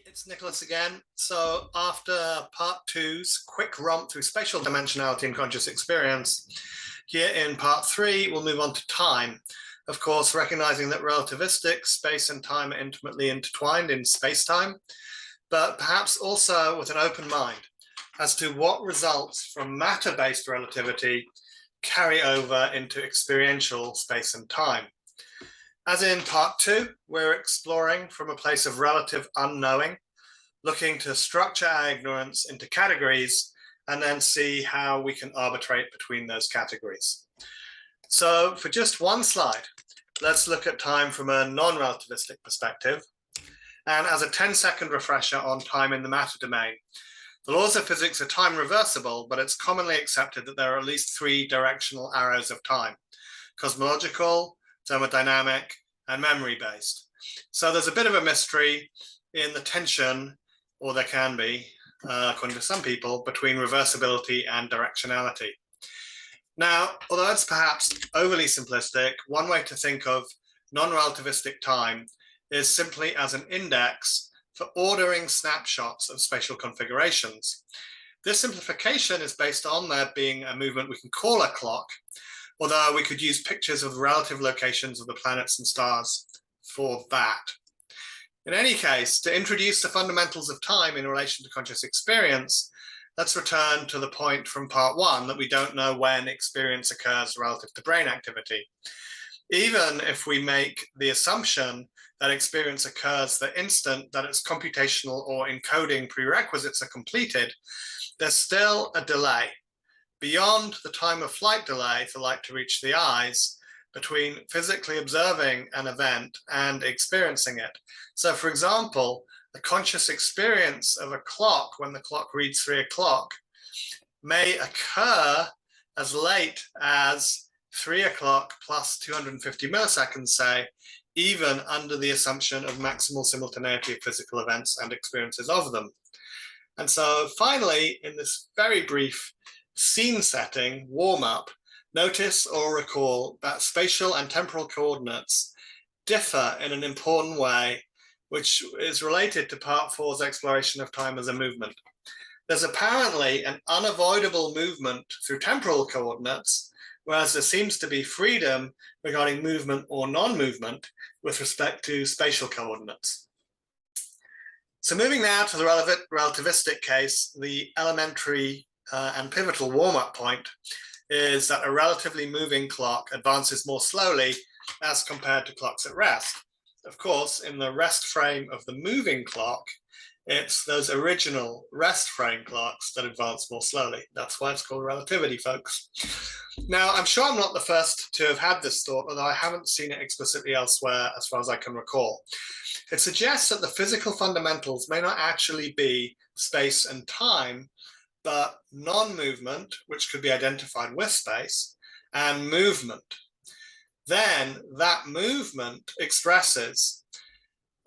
It's Nicholas again. So after part two's quick romp through spatial dimensionality and conscious experience, here in part three, we'll move on to time. Of course, recognizing that relativistic space and time are intimately intertwined in space-time, but perhaps also with an open mind as to what results from matter-based relativity carry over into experiential space and time. As in part two, we're exploring from a place of relative unknowing, looking to structure our ignorance into categories and then see how we can arbitrate between those categories. So for just one slide, let's look at time from a non-relativistic perspective. And as a 10-second refresher on time in the matter domain, the laws of physics are time reversible, but it's commonly accepted that there are at least three directional arrows of time: cosmological, thermodynamic, and memory-based. So there's a bit of a mystery in the tension, or there can be, according to some people, between reversibility and directionality. Now, although it's perhaps overly simplistic, one way to think of non-relativistic time is simply as an index for ordering snapshots of spatial configurations. This simplification is based on there being a movement we can call a clock, although we could use pictures of the relative locations of the planets and stars for that. In any case, to introduce the fundamentals of time in relation to conscious experience, let's return to the point from part one that we don't know when experience occurs relative to brain activity. Even if we make the assumption that experience occurs the instant that its computational or encoding prerequisites are completed, there's still a delay beyond the time of flight delay for light to reach the eyes between physically observing an event and experiencing it. So for example, the conscious experience of a clock when the clock reads 3 o'clock may occur as late as 3 o'clock plus 250 milliseconds, say, even under the assumption of maximal simultaneity of physical events and experiences of them. And so finally, in this very brief scene setting, warm-up, notice or recall that spatial and temporal coordinates differ in an important way, which is related to part four's exploration of time as a movement. There's apparently an unavoidable movement through temporal coordinates, whereas there seems to be freedom regarding movement or non-movement with respect to spatial coordinates. So moving now to the relativistic case, the elementary and pivotal warm-up point is that a relatively moving clock advances more slowly as compared to clocks at rest. Of course, in the rest frame of the moving clock, it's those original rest frame clocks that advance more slowly. That's why it's called relativity, folks. Now, I'm sure I'm not the first to have had this thought, although I haven't seen it explicitly elsewhere as far as I can recall. It suggests that the physical fundamentals may not actually be space and time, but non-movement, which could be identified with space, and movement. Then that movement expresses,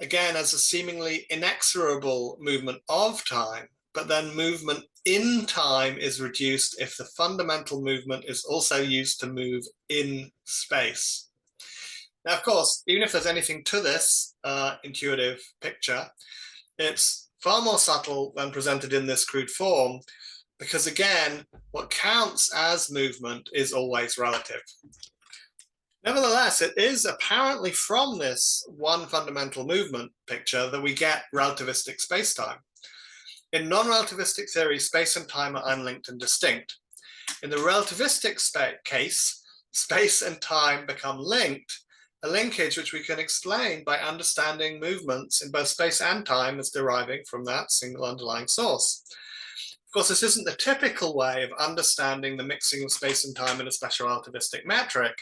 again, as a seemingly inexorable movement of time, but then movement in time is reduced if the fundamental movement is also used to move in space. Now, of course, even if there's anything to this intuitive picture, it's far more subtle than presented in this crude form, because again, what counts as movement is always relative. Nevertheless, it is apparently from this one fundamental movement picture that we get relativistic spacetime. In non-relativistic theory, space and time are unlinked and distinct. In the relativistic case, space and time become linked, a linkage which we can explain by understanding movements in both space and time as deriving from that single underlying source. Of course, this isn't the typical way of understanding the mixing of space and time in a special relativistic metric,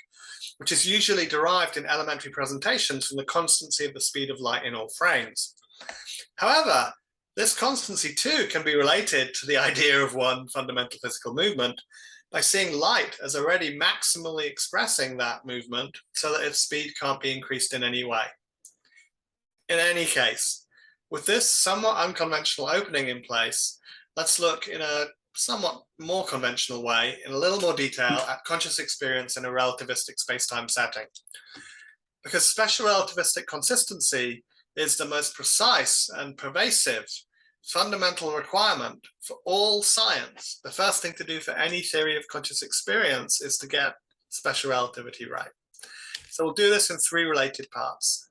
which is usually derived in elementary presentations from the constancy of the speed of light in all frames. However, this constancy too can be related to the idea of one fundamental physical movement by seeing light as already maximally expressing that movement so that its speed can't be increased in any way. In any case, with this somewhat unconventional opening in place, let's look in a somewhat more conventional way, in a little more detail, at conscious experience in a relativistic space-time setting. Because special relativistic consistency is the most precise and pervasive fundamental requirement for all science. The first thing to do for any theory of conscious experience is to get special relativity right. So we'll do this in three related parts.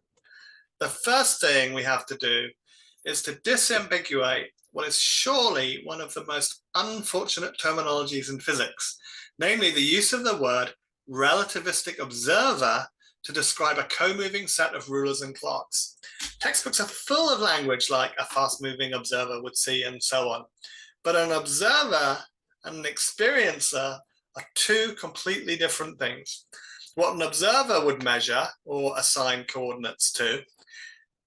The first thing we have to do is to disambiguate what is surely one of the most unfortunate terminologies in physics, namely the use of the word relativistic observer to describe a co-moving set of rulers and clocks. Textbooks are full of language like a fast-moving observer would see and so on. But an observer and an experiencer are two completely different things. What an observer would measure or assign coordinates to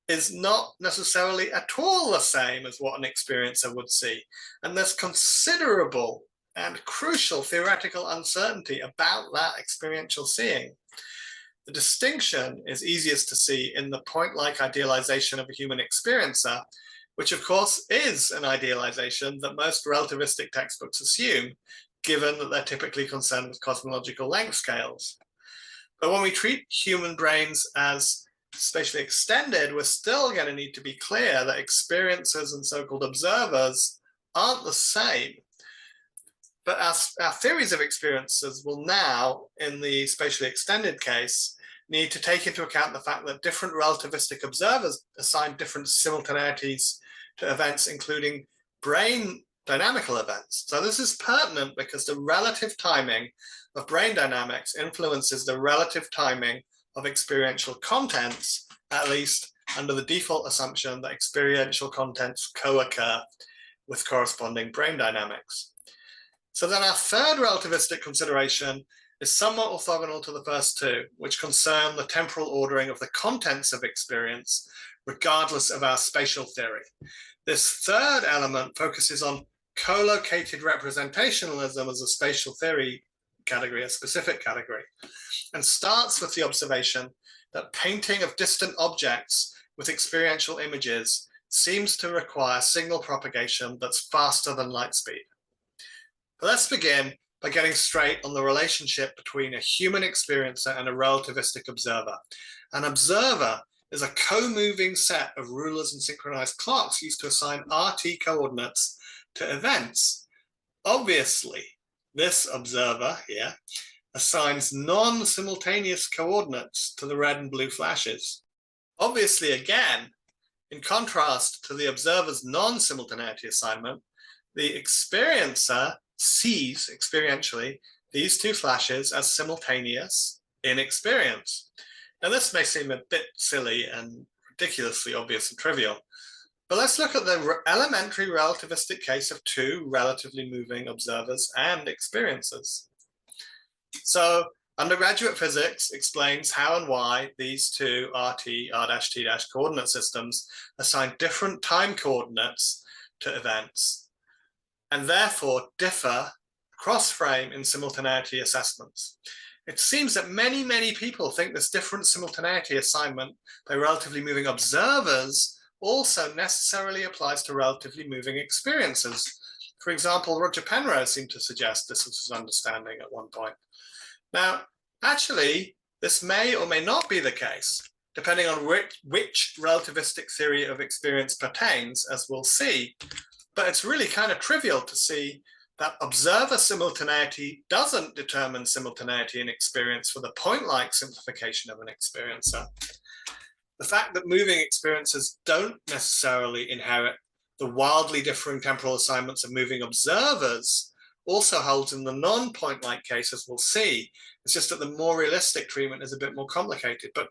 is not necessarily at all the same as what an experiencer would see. And there's considerable and crucial theoretical uncertainty about that experiential seeing. The distinction is easiest to see in the point-like idealization of a human experiencer, which of course is an idealization that most relativistic textbooks assume, given that they're typically concerned with cosmological length scales. But when we treat human brains as spatially extended, we're still going to need to be clear that experiencers and so-called observers aren't the same. But our theories of experiences will now, in the spatially extended case, need to take into account the fact that different relativistic observers assign different simultaneities to events, including brain dynamical events. So this is pertinent because the relative timing of brain dynamics influences the relative timing of experiential contents, at least under the default assumption that experiential contents co-occur with corresponding brain dynamics. So then our third relativistic consideration is somewhat orthogonal to the first two, which concern the temporal ordering of the contents of experience, regardless of our spatial theory. This third element focuses on co-located representationalism as a spatial theory category, a specific category, and starts with the observation that painting of distant objects with experiential images seems to require signal propagation that's faster than light speed. But let's begin by getting straight on the relationship between a human experiencer and a relativistic observer. An observer is a co-moving set of rulers and synchronized clocks used to assign RT coordinates to events. Obviously, this observer here assigns non-simultaneous coordinates to the red and blue flashes. Obviously, again, in contrast to the observer's non-simultaneity assignment, the experiencer sees experientially these two flashes as simultaneous in experience. Now, this may seem a bit silly and ridiculously obvious and trivial, but let's look at the elementary relativistic case of two relatively moving observers and experiencers. So undergraduate physics explains how and why these two RT, R-T- coordinate systems assign different time coordinates to events and therefore differ cross-frame in simultaneity assessments. It seems that many people think this different simultaneity assignment by relatively moving observers also necessarily applies to relatively moving experiences. For example, Roger Penrose seemed to suggest this was his understanding at one point. Now, actually, this may or may not be the case, depending on which relativistic theory of experience pertains, as we'll see. But it's really kind of trivial to see that observer simultaneity doesn't determine simultaneity in experience for the point-like simplification of an experiencer. The fact that moving experiences don't necessarily inherit the wildly differing temporal assignments of moving observers also holds in the non-point-like case, as we'll see. It's just that the more realistic treatment is a bit more complicated. But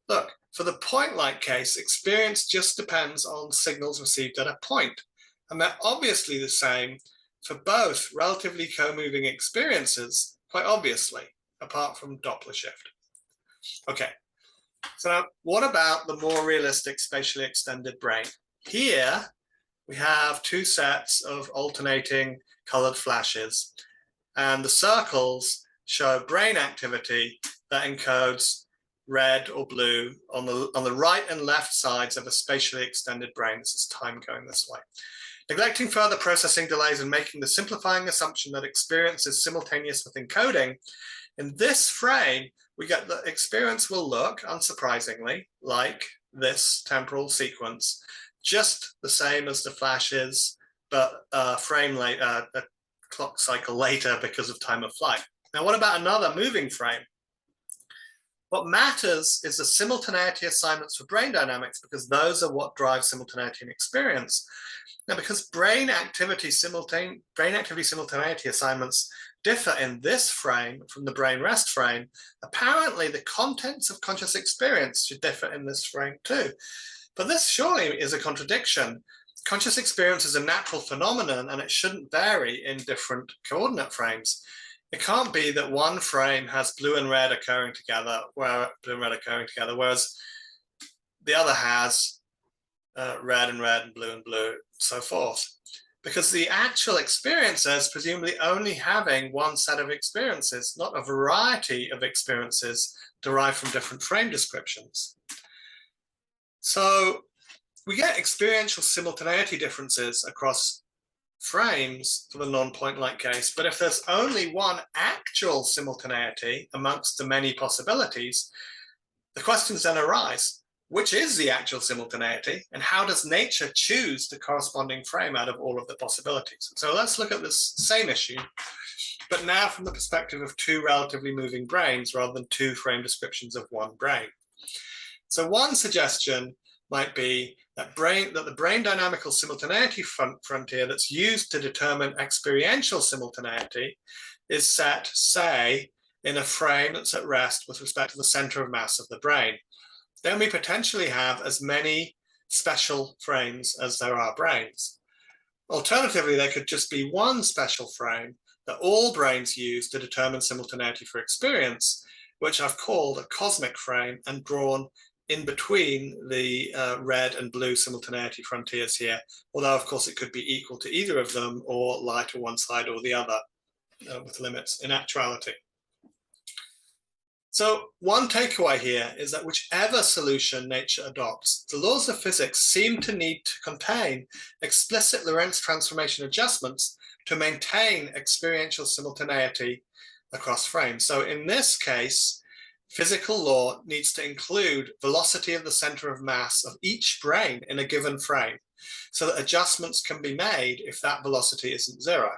look, for the point-like case, experience just depends on signals received at a point. And they're obviously the same for both relatively co-moving experiences, quite obviously, apart from Doppler shift. Okay, so now what about the more realistic spatially extended brain? Here, we have two sets of alternating colored flashes, and the circles show brain activity that encodes red or blue on the right and left sides of a spatially extended brain. This is time going this way. Neglecting further processing delays and making the simplifying assumption that experience is simultaneous with encoding, in this frame, we get that experience will look, unsurprisingly, like this temporal sequence just the same as the flashes, but a clock cycle later because of time of flight. Now, what about another moving frame? What matters is the simultaneity assignments for brain dynamics, because those are what drive simultaneity in experience. Now, because brain activity simultaneity assignments differ in this frame from the brain rest frame, apparently the contents of conscious experience should differ in this frame too. But this surely is a contradiction. Conscious experience is a natural phenomenon and it shouldn't vary in different coordinate frames. It can't be that one frame has blue and red occurring together, whereas the other has red and red and blue, so forth. Because the actual experiences presumably only having one set of experiences, not a variety of experiences derived from different frame descriptions. So we get experiential simultaneity differences across frames for the non-point-like case, but if there's only one actual simultaneity amongst the many possibilities, the questions then arise: which is the actual simultaneity, and how does nature choose the corresponding frame out of all of the possibilities? So let's look at this same issue, but now from the perspective of two relatively moving brains rather than two frame descriptions of one brain. So one suggestion might be that the brain dynamical simultaneity frontier that's used to determine experiential simultaneity is set, say, in a frame that's at rest with respect to the center of mass of the brain. Then we potentially have as many special frames as there are brains. Alternatively, there could just be one special frame that all brains use to determine simultaneity for experience, which I've called a cosmic frame and drawn in between the red and blue simultaneity frontiers here, although of course it could be equal to either of them or lie to one side or the other with limits in actuality. So one takeaway here is that whichever solution nature adopts, the laws of physics seem to need to contain explicit Lorentz transformation adjustments to maintain experiential simultaneity across frames. So in this case, physical law needs to include velocity of the center of mass of each brain in a given frame, so that adjustments can be made if that velocity isn't zero.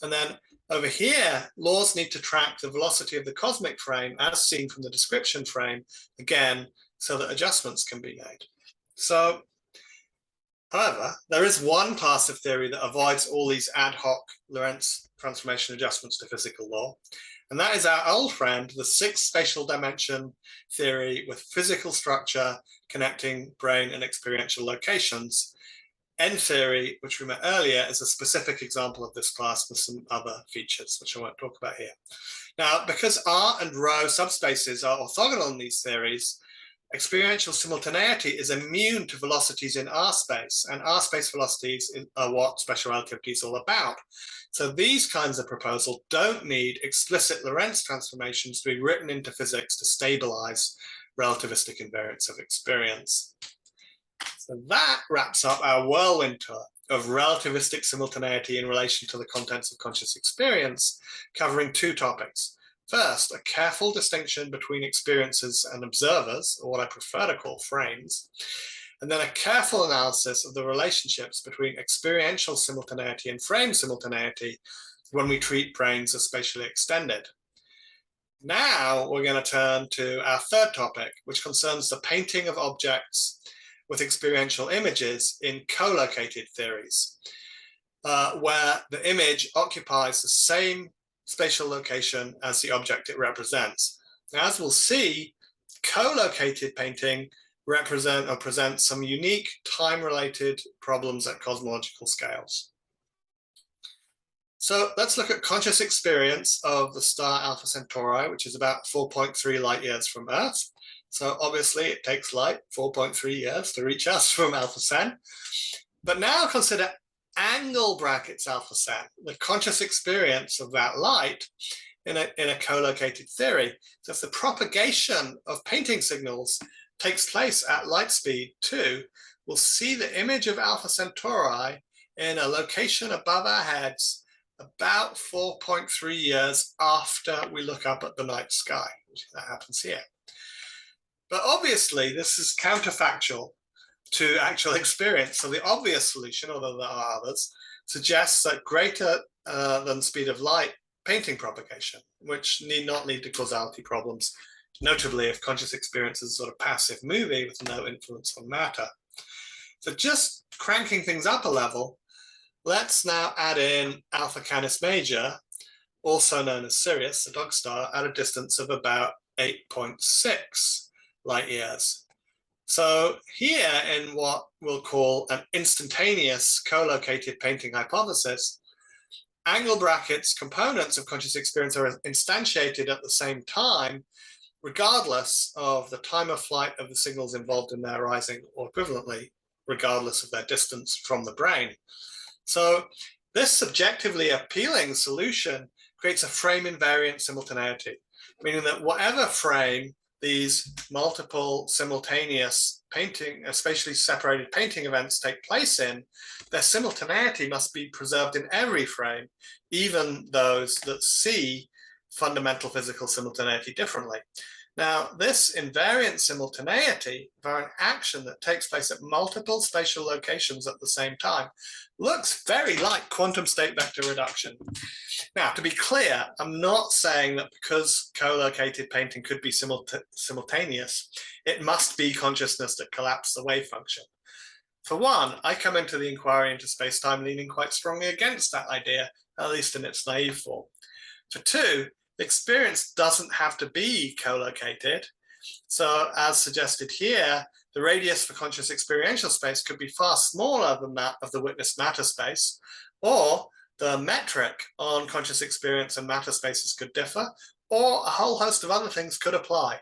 And then over here, laws need to track the velocity of the cosmic frame as seen from the description frame, again, so that adjustments can be made. So, however, there is one class of theory that avoids all these ad hoc Lorentz transformation adjustments to physical law. And that is our old friend, the sixth spatial dimension theory with physical structure connecting brain and experiential locations. N theory, which we met earlier, is a specific example of this class with some other features, which I won't talk about here. Now, because R and ρ subspaces are orthogonal in these theories, experiential simultaneity is immune to velocities in R space, and R space velocities are what special relativity is all about. So these kinds of proposals don't need explicit Lorentz transformations to be written into physics to stabilize relativistic invariance of experience. So that wraps up our whirlwind tour of relativistic simultaneity in relation to the contents of conscious experience, covering two topics. First, a careful distinction between experiences and observers, or what I prefer to call frames, and then a careful analysis of the relationships between experiential simultaneity and frame simultaneity when we treat brains as spatially extended. Now we're going to turn to our third topic, which concerns the painting of objects with experiential images in co-located theories, where the image occupies the same spatial location as the object it represents. Now, as we'll see, co-located painting presents some unique time-related problems at cosmological scales. So let's look at conscious experience of the star Alpha Centauri, which is about 4.3 light years from Earth. So obviously it takes light 4.3 years to reach us from Alpha Cent. But now consider angle brackets Alpha Cent, the conscious experience of that light in a co-located theory. So if the propagation of painting signals takes place at light speed 2, we'll see the image of Alpha Centauri in a location above our heads about 4.3 years after we look up at the night sky. That happens here. But obviously, this is counterfactual to actual experience. So the obvious solution, although there are others, suggests that greater than speed of light painting propagation, which need not lead to causality problems, notably if conscious experience is a sort of passive movie with no influence on matter. So just cranking things up a level, let's now add in Alpha Canis Major, also known as Sirius, the dog star, at a distance of about 8.6 light years. So here in what we'll call an instantaneous co-located painting hypothesis, angle brackets components of conscious experience are instantiated at the same time, regardless of the time of flight of the signals involved in their arising, or equivalently, regardless of their distance from the brain. So this subjectively appealing solution creates a frame invariant simultaneity, meaning that whatever frame these multiple simultaneous painting, spatially separated painting events take place in, their simultaneity must be preserved in every frame, even those that see fundamental physical simultaneity differently. Now, this invariant simultaneity for an action that takes place at multiple spatial locations at the same time looks very like quantum state vector reduction. Now, to be clear, I'm not saying that because co-located painting could be simultaneous, it must be consciousness that collapsed the wave function. For one, I come into the inquiry into space-time leaning quite strongly against that idea, at least in its naive form. For two, the experience doesn't have to be co-located. So as suggested here, the radius for conscious experiential space could be far smaller than that of the witnessed matter space, or the metric on conscious experience and matter spaces could differ, or a whole host of other things could apply.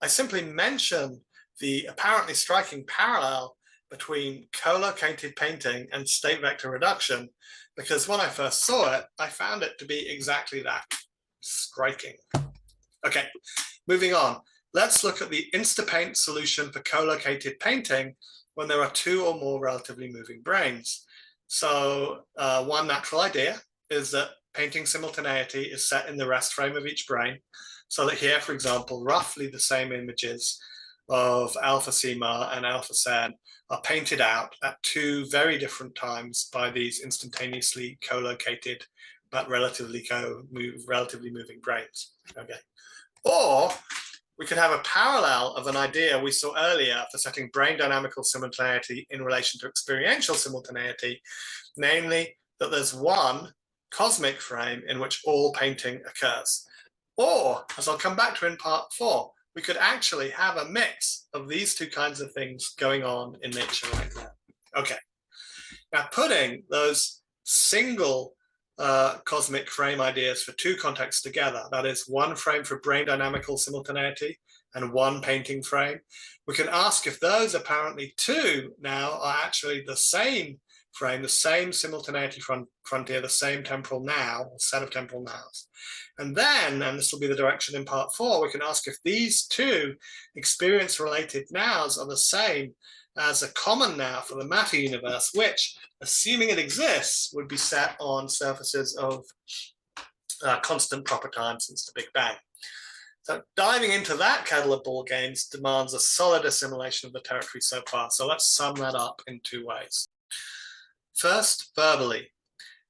I simply mention the apparently striking parallel between co-located painting and state vector reduction, because when I first saw it, I found it to be exactly that. Striking. Okay, moving on. Let's look at the Instapaint solution for co-located painting when there are two or more relatively moving branes. So one natural idea is that painting simultaneity is set in the rest frame of each brane, so that here, for example, roughly the same images of alpha CMA and alpha SEN are painted out at two very different times by these instantaneously co-located but relatively moving branes. Okay. Or we could have a parallel of an idea we saw earlier for setting brain dynamical simultaneity in relation to experiential simultaneity, namely that there's one cosmic frame in which all painting occurs. Or, as I'll come back to in part 4, we could actually have a mix of these two kinds of things going on in nature right now. Okay. Now, putting those single cosmic frame ideas for two contexts together, that is one frame for brain dynamical simultaneity and one painting frame, we can ask if those apparently two now are actually the same frame, the same simultaneity frontier, the same temporal now, set of temporal nows. And then, and this will be the direction in part 4, we can ask if these two experience-related nows are the same as a common now for the matter universe, which, assuming it exists, would be set on surfaces of constant proper time since the Big Bang. So diving into that kettle of ball games demands a solid assimilation of the territory so far. So let's sum that up in two ways. First, verbally.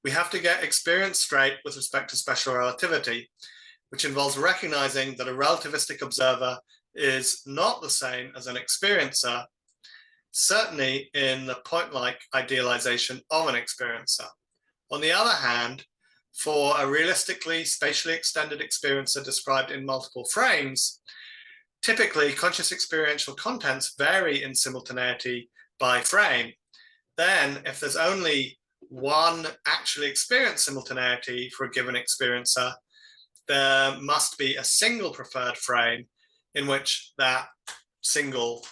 We have to get experience straight with respect to special relativity, which involves recognizing that a relativistic observer is not the same as an experiencer, certainly in the point-like idealization of an experiencer. On the other hand, for a realistically spatially extended experiencer described in multiple frames, typically conscious experiential contents vary in simultaneity by frame. Then, if there's only one actually experienced simultaneity for a given experiencer, there must be a single preferred frame in which that single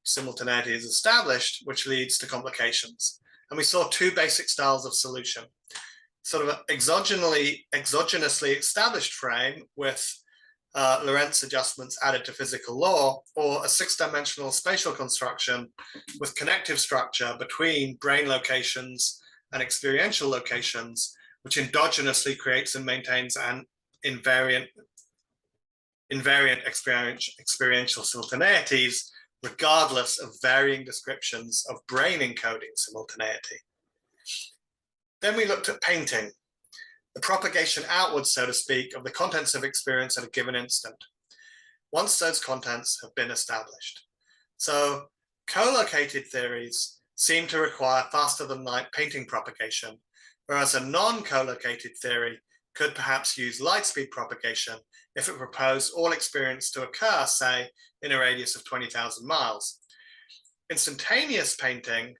simultaneity is established, which leads to complications. And we saw two basic styles of solution. Sort of an exogenously established frame with Lorentz adjustments added to physical law, or a six-dimensional spatial construction with connective structure between brain locations and experiential locations, which endogenously creates and maintains an invariant invariant experiential simultaneities, regardless of varying descriptions of brain encoding simultaneity. Then we looked at painting, the propagation outwards, so to speak, of the contents of experience at a given instant, once those contents have been established. So co-located theories seem to require faster than light painting propagation, whereas a non-co-located theory could perhaps use light speed propagation if it proposed all experience to occur, say, in a radius of 20,000 miles. Instantaneous painting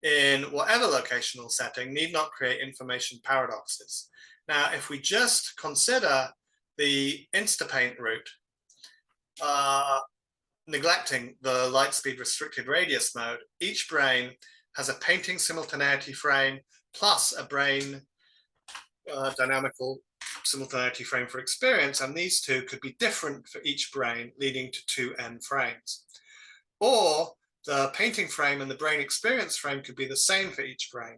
in whatever locational setting need not create information paradoxes. Now, if we just consider the Instapaint route, neglecting the light speed restricted radius mode, each brain has a painting simultaneity frame plus a brain dynamical simultaneity frame for experience, and these two could be different for each brain, leading to 2n frames. Or the painting frame and the brain experience frame could be the same for each brain.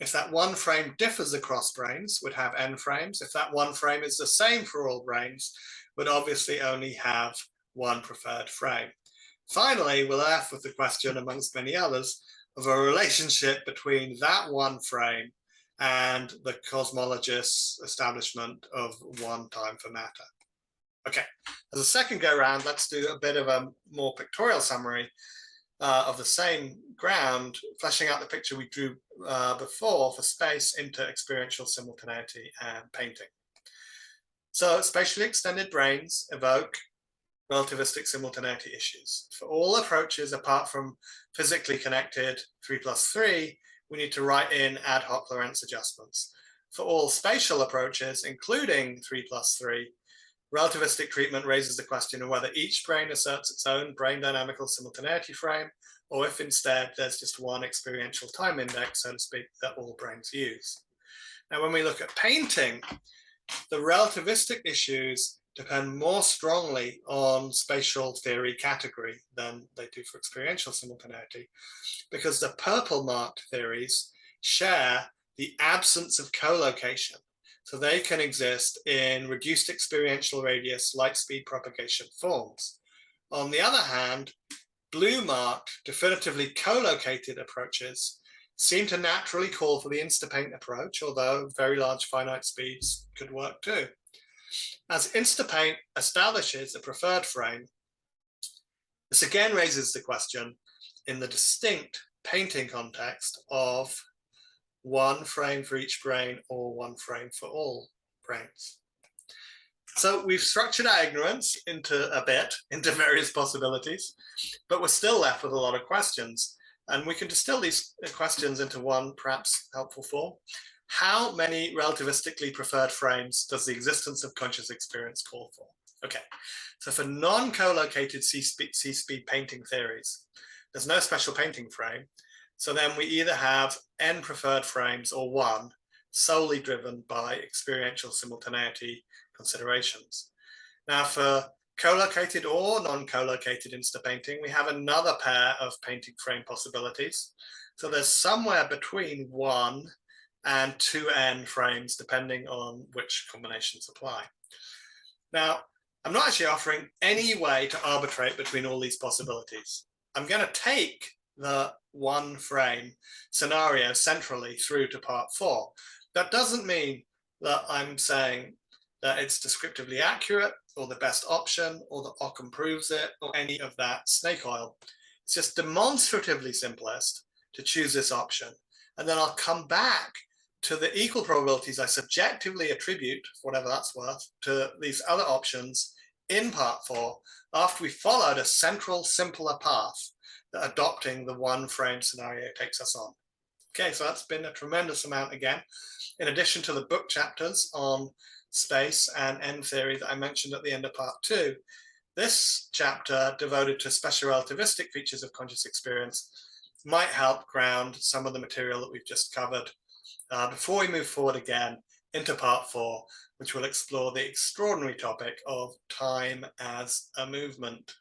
If that one frame differs across brains, would have n frames. If that one frame is the same for all brains, would obviously only have one preferred frame. Finally, we're left with the question, amongst many others, of a relationship between that one frame and the cosmologist's establishment of one time for matter. Okay, as a second go round, let's do a bit of a more pictorial summary of the same ground, fleshing out the picture we drew before for space into experiential simultaneity and painting. So spatially extended brains evoke relativistic simultaneity issues. For all approaches apart from physically connected 3+3, we need to write in ad hoc Lorentz adjustments. For all spatial approaches, including 3+3, relativistic treatment raises the question of whether each brain asserts its own brain dynamical simultaneity frame, or if instead there's just one experiential time index, so to speak, that all brains use. Now, when we look at painting, the relativistic issues depend more strongly on spatial theory category than they do for experiential simultaneity, because the purple marked theories share the absence of co-location. So they can exist in reduced experiential radius light speed propagation forms. On the other hand, blue marked definitively co-located approaches seem to naturally call for the Instapaint approach, although very large finite speeds could work too. As Instapaint establishes a preferred frame, this again raises the question in the distinct painting context of one frame for each brain or one frame for all brains. So we've structured our ignorance into various possibilities, but we're still left with a lot of questions. And we can distill these questions into one perhaps helpful form. How many relativistically preferred frames does the existence of conscious experience call for? Okay, so for non-co-located C-speed painting theories, there's no special painting frame. So then we either have n preferred frames or one, solely driven by experiential simultaneity considerations. Now for co-located or non-co-located instapainting, we have another pair of painting frame possibilities. So there's somewhere between 1 and 2n frames, depending on which combinations apply. Now, I'm not actually offering any way to arbitrate between all these possibilities. I'm going to take the one frame scenario centrally through to part 4. That doesn't mean that I'm saying that it's descriptively accurate or the best option or that Occam proves it or any of that snake oil. It's just demonstratively simplest to choose this option. And then I'll come back to the equal probabilities I subjectively attribute, whatever that's worth, to these other options in part 4 after we followed a central, simpler path that adopting the one frame scenario takes us on. Okay, so that's been a tremendous amount again. In addition to the book chapters on space and N theory that I mentioned at the end of part 2, this chapter devoted to special relativistic features of conscious experience might help ground some of the material that we've just covered before we move forward again into part 4, which will explore the extraordinary topic of time as a movement.